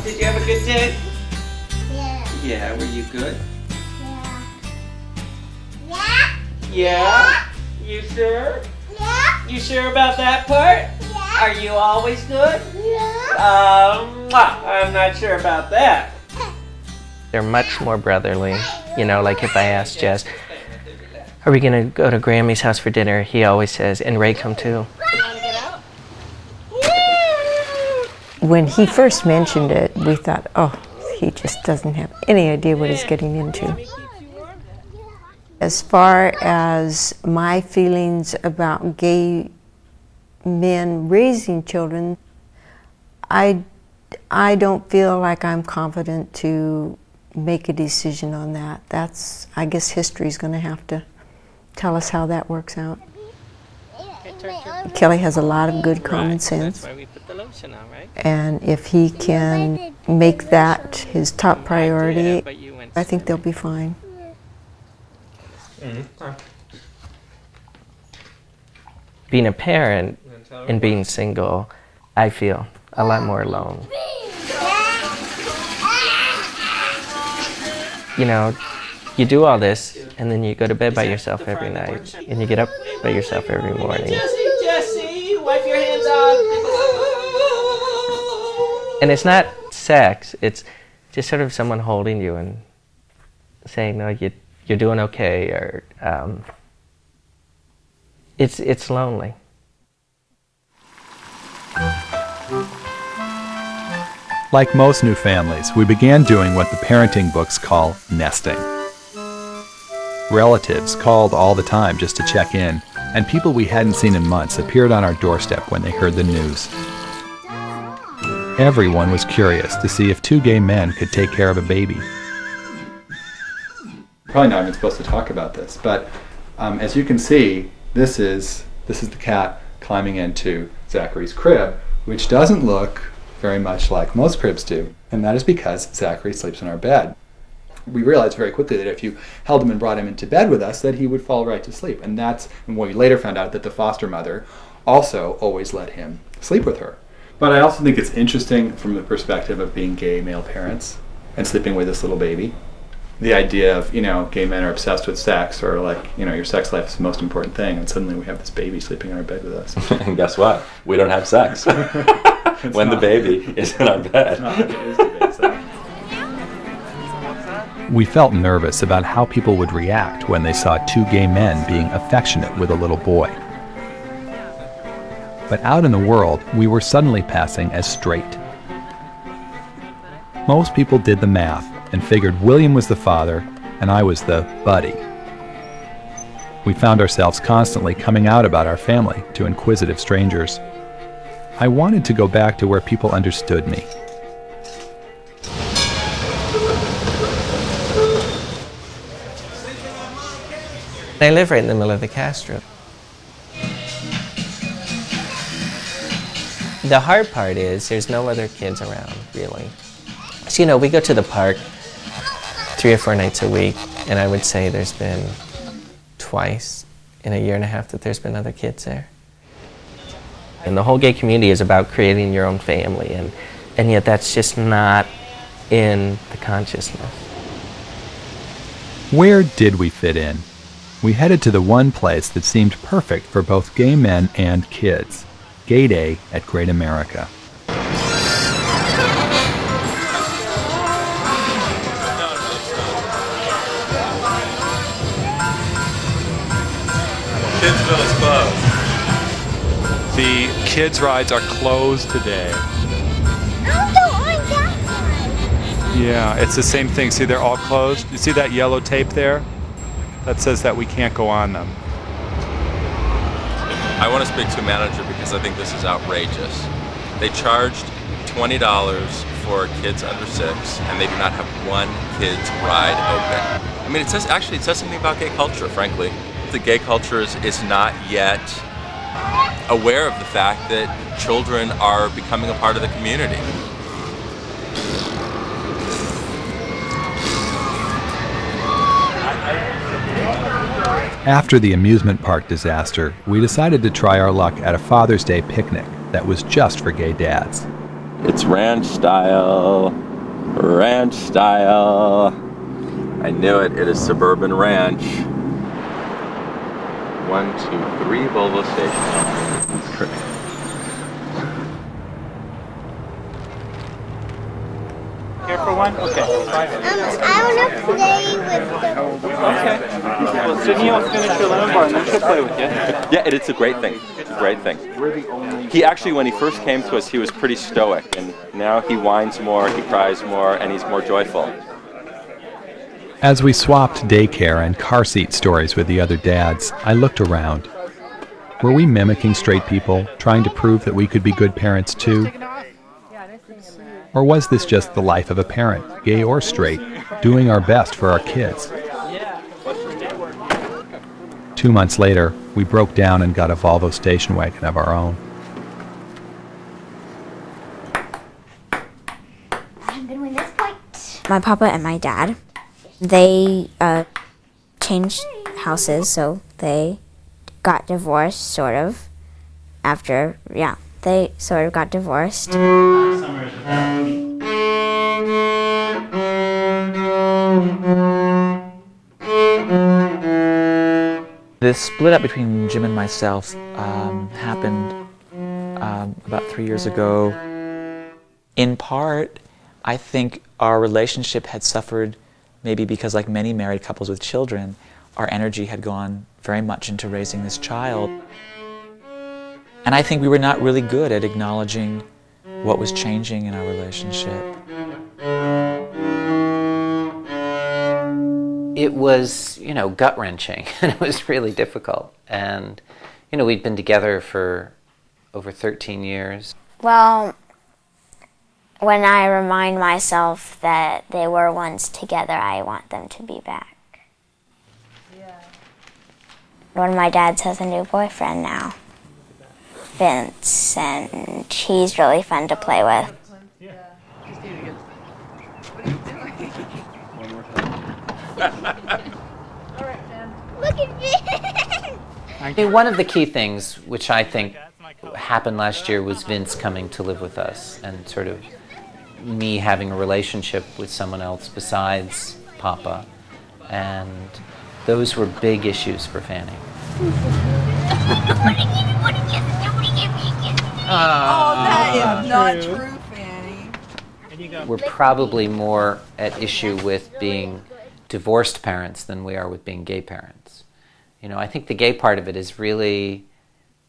Did you have a good day? Yeah. Yeah, were you good? Yeah. Yeah. Yeah? You sure? Yeah. You sure about that part? Yeah. Are you always good? Yeah. I'm not sure about that. They're much more brotherly. You know, like if I ask Jess, are we gonna go to Grammy's house for dinner? He always says, and Ray, come too. When he first mentioned it, we thought, oh, he just doesn't have any idea what he's getting into. As far as my feelings about gay men raising children, I don't feel like I'm confident to make a decision on that. I guess history's going to have to tell us how that works out. Kelly has a lot of good common sense. That's why we put the lotion on, right? And if he can make that his top priority, I think they'll be fine. Being a parent and being single, I feel a lot more alone. You know, you do all this, and then you go to bed by yourself every night, and you get up by yourself every morning. Jesse, wipe your hands off. And it's not sex, it's just sort of someone holding you and saying, no, you're doing okay, or it's lonely. Like most new families, we began doing what the parenting books call nesting. Relatives called all the time just to check in, and people we hadn't seen in months appeared on our doorstep when they heard the news. Everyone was curious to see if two gay men could take care of a baby. Probably not even supposed to talk about this, but as you can see, this is the cat climbing into Zachary's crib, which doesn't look very much like most cribs do, and that is because Zachary sleeps in our bed. We realized very quickly that if you held him and brought him into bed with us, that he would fall right to sleep, and we later found out that the foster mother also always let him sleep with her. But I also think it's interesting from the perspective of being gay male parents and sleeping with this little baby. The idea of, gay men are obsessed with sex, or like, your sex life is the most important thing, and suddenly we have this baby sleeping in our bed with us. And guess what? We don't have sex when the baby is in our bed. We felt nervous about how people would react when they saw two gay men being affectionate with a little boy. But out in the world, we were suddenly passing as straight. Most people did the math and figured William was the father and I was the buddy. We found ourselves constantly coming out about our family to inquisitive strangers. I wanted to go back to where people understood me. I live right in the middle of the Castro. The hard part is there's no other kids around, really. So, we go to the park 3 or 4 nights a week, and I would say there's been twice in a year and a half that there's been other kids there. And the whole gay community is about creating your own family, and yet that's just not in the consciousness. Where did we fit in? We headed to the one place that seemed perfect for both gay men and kids, Gay Day at Great America. Kidsville is closed. The kids' rides are closed today. Yeah, it's the same thing. See, they're all closed. You see that yellow tape there? That says that we can't go on them. I want to speak to a manager because I think this is outrageous. They charged $20 for kids under 6, and they do not have one kids ride open. I mean, it says something about gay culture, frankly. The gay culture is not yet aware of the fact that children are becoming a part of the community. After the amusement park disaster, we decided to try our luck at a Father's Day picnic that was just for gay dads. It's ranch style. Ranch style. I knew it. It is Suburban Ranch. 1, 2, 3 Volvo stations. Here for one? Okay. I want to play with the... Okay. Well, Sydney will finish your lemon bar and then she'll play with you. Yeah, it's a great thing. It's a great thing. He actually, when he first came to us, he was pretty stoic, and now he whines more, he cries more, and he's more joyful. As we swapped daycare and car seat stories with the other dads, I looked around. Were we mimicking straight people, trying to prove that we could be good parents too? Or was this just the life of a parent, gay or straight, doing our best for our kids? 2 months later, we broke down and got a Volvo station wagon of our own. I'm going to win this point. My papa and my dad, they changed houses, so they got divorced, sort of. After, yeah, they sort of got divorced. The split up between Jim and myself happened about 3 years ago. In part, I think our relationship had suffered maybe because, like many married couples with children, our energy had gone very much into raising this child. And I think we were not really good at acknowledging what was changing in our relationship. It was, gut-wrenching, and it was really difficult. And, we'd been together for over 13 years. Well, when I remind myself that they were once together, I want them to be back. One of my dads has a new boyfriend now, Vince, and he's really fun to play with. Look at this. One of the key things, which I think happened last year, was Vince coming to live with us and sort of me having a relationship with someone else besides Papa. And those were big issues for Fanny. That is not true, Fanny. We're probably more at issue with being divorced parents than we are with being gay parents. I think the gay part of it is really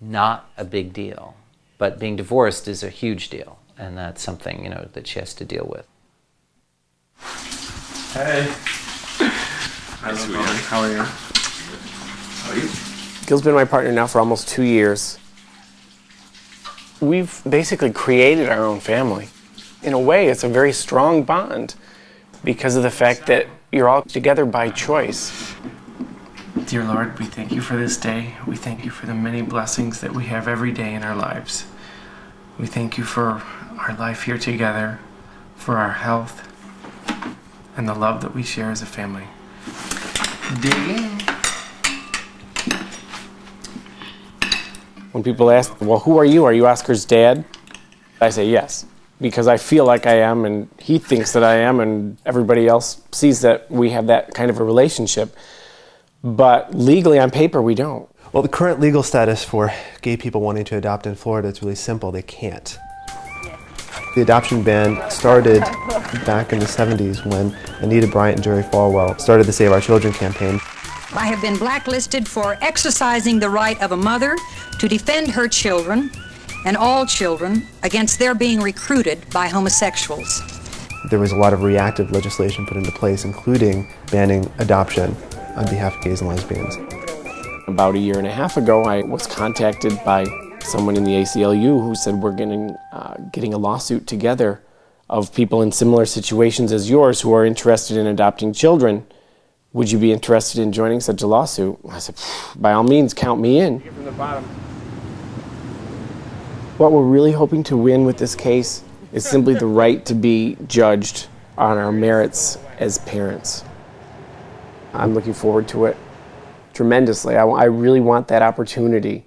not a big deal, but being divorced is a huge deal, and that's something, that she has to deal with. Hey. Hi, sweetie. How are you? How are you? Gil's been my partner now for almost 2 years. We've basically created our own family. In a way, it's a very strong bond because of the fact that you're all together by choice. Dear Lord, we thank you for this day. We thank you for the many blessings that we have every day in our lives. We thank you for our life here together, for our health, and the love that we share as a family. Dig in. When people ask, well, who are you? Are you Oscar's dad? I say yes, because I feel like I am, and he thinks that I am, and everybody else sees that we have that kind of a relationship. But legally, on paper, we don't. Well, the current legal status for gay people wanting to adopt in Florida is really simple. They can't. The adoption ban started back in the 70s when Anita Bryant and Jerry Falwell started the Save Our Children campaign. I have been blacklisted for exercising the right of a mother to defend her children and all children against their being recruited by homosexuals. There was a lot of reactive legislation put into place, including banning adoption on behalf of gays and lesbians. About a year and a half ago, I was contacted by someone in the ACLU who said we're getting a lawsuit together of people in similar situations as yours who are interested in adopting children. Would you be interested in joining such a lawsuit? I said, by all means, count me in. From the bottom. What we're really hoping to win with this case is simply the right to be judged on our merits as parents. I'm looking forward to it tremendously. I really want that opportunity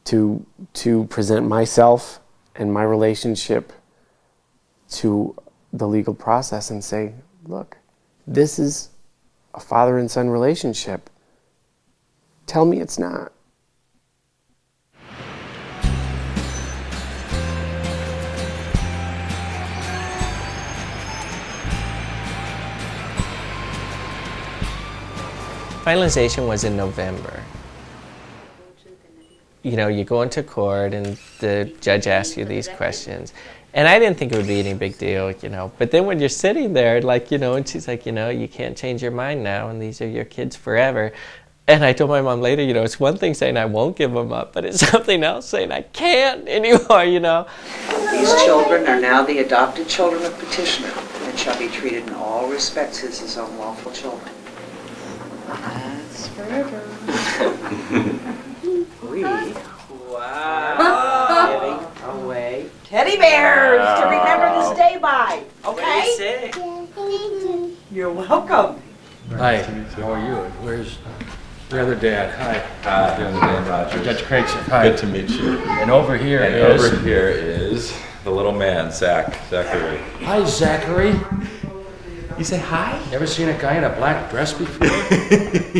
to present myself and my relationship to the legal process and say, look, this is a father and son relationship. Tell me it's not. Finalization was in November. You know, you go into court and the judge asks you these questions. And I didn't think it would be any big deal, you know. But then when you're sitting there, like, you know, and she's like, you know, you can't change your mind now, and these are your kids forever. And I told my mom later, you know, it's one thing saying I won't give them up, but it's something else saying I can't anymore, you know. These children are now the adopted children of Petitioner and shall be treated in all respects as his own lawful children. That's forever. We are giving away teddy bears to remember this day by. Okay? You're welcome. Hi, how are you? Where's the other dad? Hi. The other day, Roger. Judge Craig said hi. Good to meet you. And over here is the little man, Zachary. Hi, Zachary. You say hi? Ever seen a guy in a black dress before?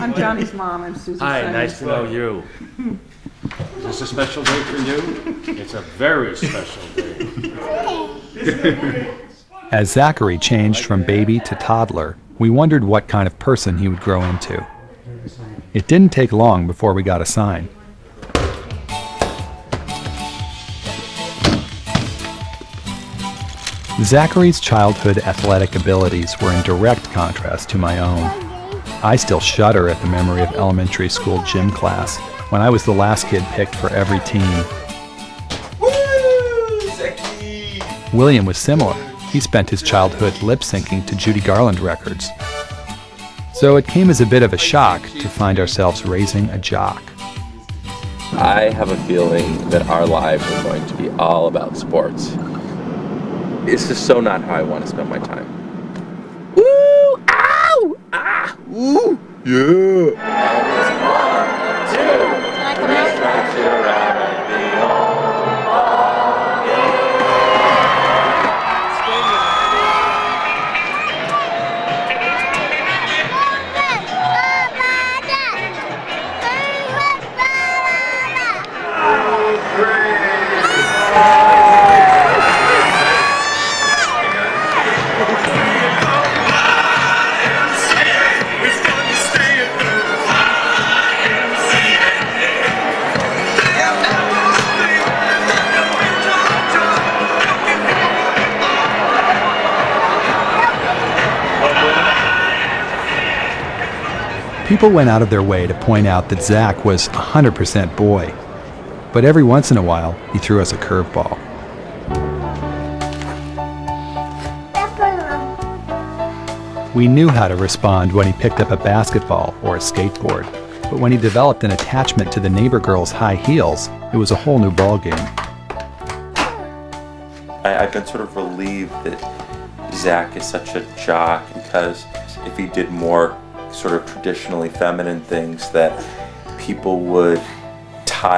I'm Johnny's mom. I'm Susan. Hi, Simmons. nice to know you. Is this a special day for you? It's a very special day. As Zachary changed from baby to toddler, we wondered what kind of person he would grow into. It didn't take long before we got a sign. Zachary's childhood athletic abilities were in direct contrast to my own. I still shudder at the memory of elementary school gym class when I was the last kid picked for every team. William was similar. He spent his childhood lip-syncing to Judy Garland records. So it came as a bit of a shock to find ourselves raising a jock. I have a feeling that our lives are going to be all about sports. It's just so not how I want to spend my time. Woo! Ow! Ah! Woo! Yeah! People went out of their way to point out that Zach was 100% boy, but every once in a while he threw us a curveball. We knew how to respond when he picked up a basketball or a skateboard, but when he developed an attachment to the neighbor girl's high heels, it was a whole new ballgame. I've been sort of relieved that Zach is such a jock, because if he did more sort of traditionally feminine things, that people would